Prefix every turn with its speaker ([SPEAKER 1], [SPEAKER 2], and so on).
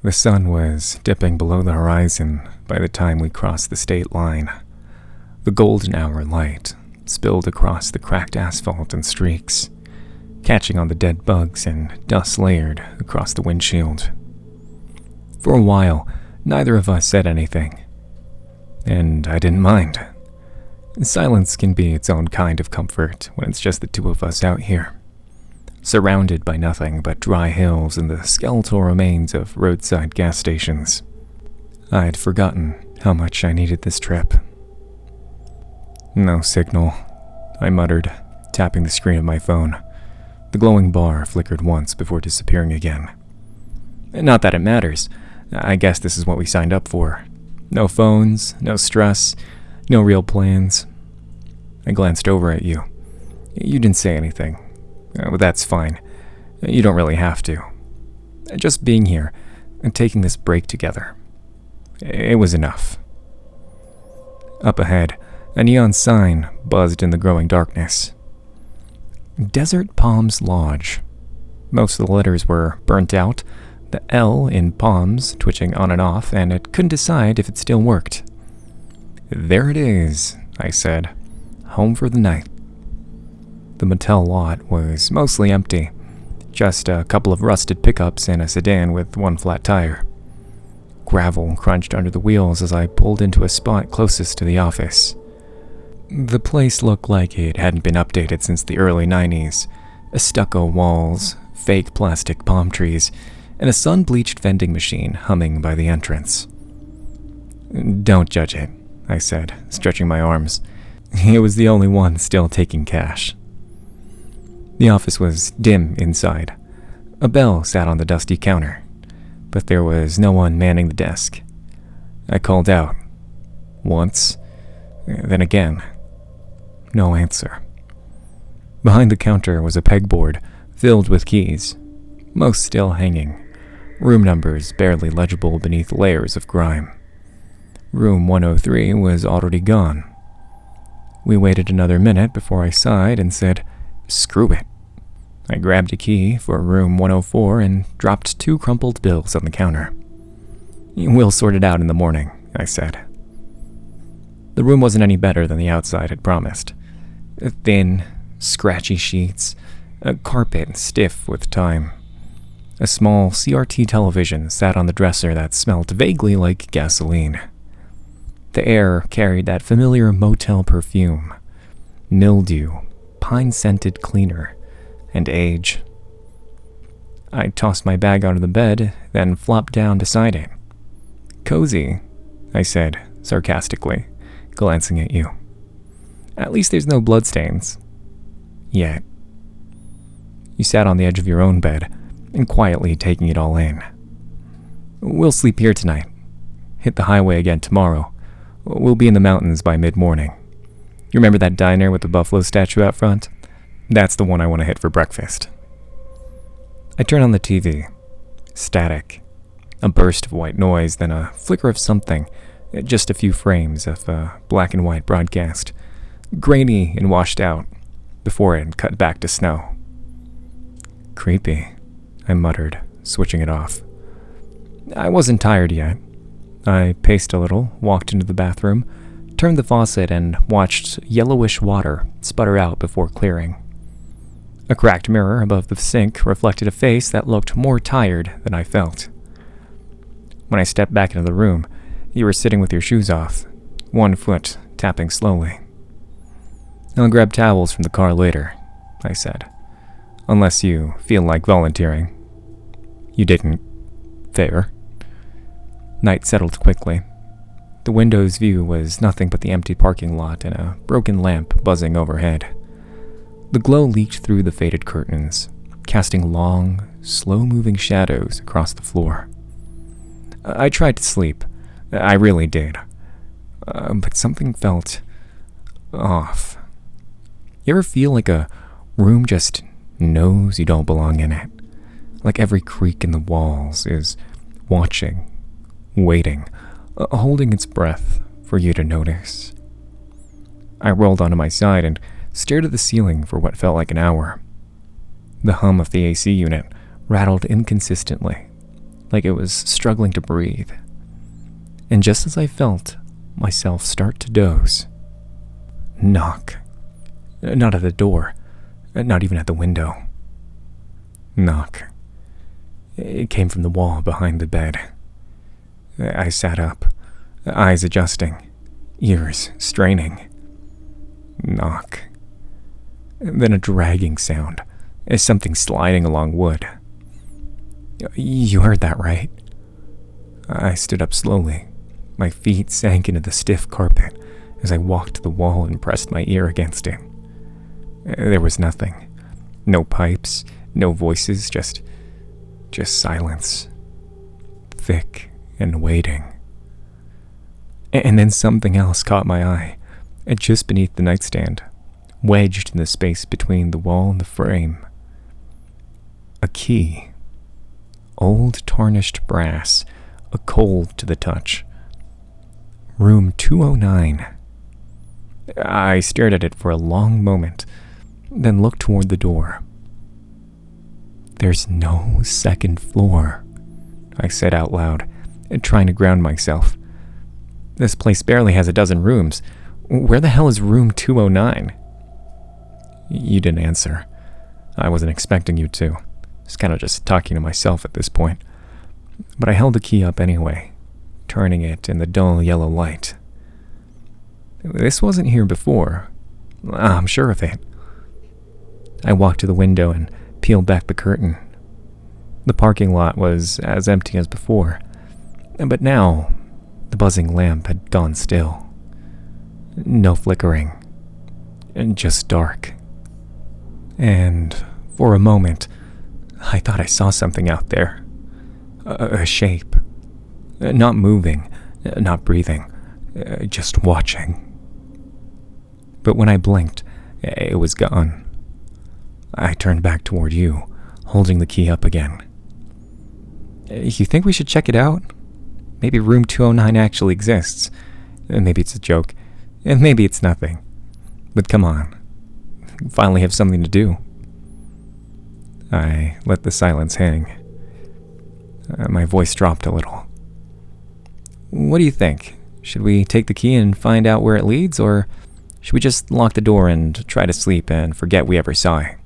[SPEAKER 1] The sun was dipping below the horizon by the time we crossed the state line. The golden hour light spilled across the cracked asphalt in streaks, catching on the dead bugs and dust layered across the windshield. For a while, neither of us said anything, and I didn't mind. Silence can be its own kind of comfort when it's just the two of us out here, surrounded by nothing but dry hills and the skeletal remains of roadside gas stations. I'd forgotten how much I needed this trip. No signal, I muttered, tapping the screen of my phone. The glowing bar flickered once before disappearing again. Not that it matters. I guess this is what we signed up for. No phones, no stress, no real plans. I glanced over at you. You didn't say anything. But that's fine. You don't really have to. Just being here and taking this break together. It was enough. Up ahead, a neon sign buzzed in the growing darkness. Desert Palms Lodge. Most of the letters were burnt out, the L in palms twitching on and off, and it couldn't decide if it still worked. There it is, I said. Home for the night. The motel lot was mostly empty, just a couple of rusted pickups and a sedan with one flat tire. Gravel crunched under the wheels as I pulled into a spot closest to the office. The place looked like it hadn't been updated since the early 90s. Stucco walls, fake plastic palm trees, and a sun-bleached vending machine humming by the entrance. Don't judge it, I said, stretching my arms. It was the only one still taking cash. The office was dim inside. A bell sat on the dusty counter, but there was no one manning the desk. I called out. Once, then again. No answer. Behind the counter was a pegboard filled with keys, most still hanging, room numbers barely legible beneath layers of grime. Room 103 was already gone. We waited another minute before I sighed and said, "Screw it." I grabbed a key for room 104 and dropped 2 crumpled bills on the counter. "We'll sort it out in the morning," I said. The room wasn't any better than the outside had promised. Thin, scratchy sheets, a carpet stiff with time. A small CRT television sat on the dresser that smelled vaguely like gasoline. The air carried that familiar motel perfume, mildew, pine-scented cleaner, and age. I tossed my bag onto the bed, then flopped down beside it. "Cozy," I said, sarcastically, glancing at you. "At least there's no bloodstains. Yet." You sat on the edge of your own bed, and quietly taking it all in. "We'll sleep here tonight. Hit the highway again tomorrow. We'll be in the mountains by mid-morning. You remember that diner with the buffalo statue out front? That's the one I want to hit for breakfast." I turned on the TV. Static. A burst of white noise, then a flicker of something. Just a few frames of a black and white broadcast. Grainy and washed out, before it cut back to snow. "Creepy," I muttered, switching it off. I wasn't tired yet. I paced a little, walked into the bathroom, turned the faucet, and watched yellowish water sputter out before clearing. A cracked mirror above the sink reflected a face that looked more tired than I felt. When I stepped back into the room, you were sitting with your shoes off, one foot tapping slowly. "I'll grab towels from the car later," I said. "Unless you feel like volunteering." You didn't. Fair. Night settled quickly. The window's view was nothing but the empty parking lot and a broken lamp buzzing overhead. The glow leaked through the faded curtains, casting long, slow-moving shadows across the floor. I tried to sleep. I really did. But something felt off. You ever feel like a room just knows you don't belong in it? Like every creak in the walls is watching, waiting, holding its breath for you to notice. I rolled onto my side and stared at the ceiling for what felt like an hour. The hum of the AC unit rattled inconsistently, like it was struggling to breathe. And just as I felt myself start to doze, knock. Not at the door, not even at the window. Knock. It came from the wall behind the bed. I sat up, eyes adjusting, ears straining. Knock. Then a dragging sound, as something sliding along wood. You heard that, right? I stood up slowly. My feet sank into the stiff carpet as I walked to the wall and pressed my ear against it. There was nothing. No pipes, no voices, just silence. Thick and waiting. And then something else caught my eye, just beneath the nightstand, wedged in the space between the wall and the frame. A key. Old tarnished brass, a cold to the touch. Room 209. I stared at it for a long moment, then looked toward the door. There's no second floor, I said out loud, trying to ground myself. This place barely has a dozen rooms. Where the hell is room 209? You didn't answer. I wasn't expecting you to. I was kind of just talking to myself at this point. But I held the key up anyway, turning it in the dull yellow light. This wasn't here before. I'm sure of it. I walked to the window and peeled back the curtain. The parking lot was as empty as before, but now the buzzing lamp had gone still. No flickering, and just dark. And for a moment, I thought I saw something out there. A shape. Not moving, not breathing, just watching. But when I blinked, it was gone. I turned back toward you, holding the key up again. You think we should check it out? Maybe room 209 actually exists. Maybe it's a joke. And maybe it's nothing. But come on. Finally have something to do. I let the silence hang. My voice dropped a little. What do you think? Should we take the key and find out where it leads, or should we just lock the door and try to sleep and forget we ever saw it?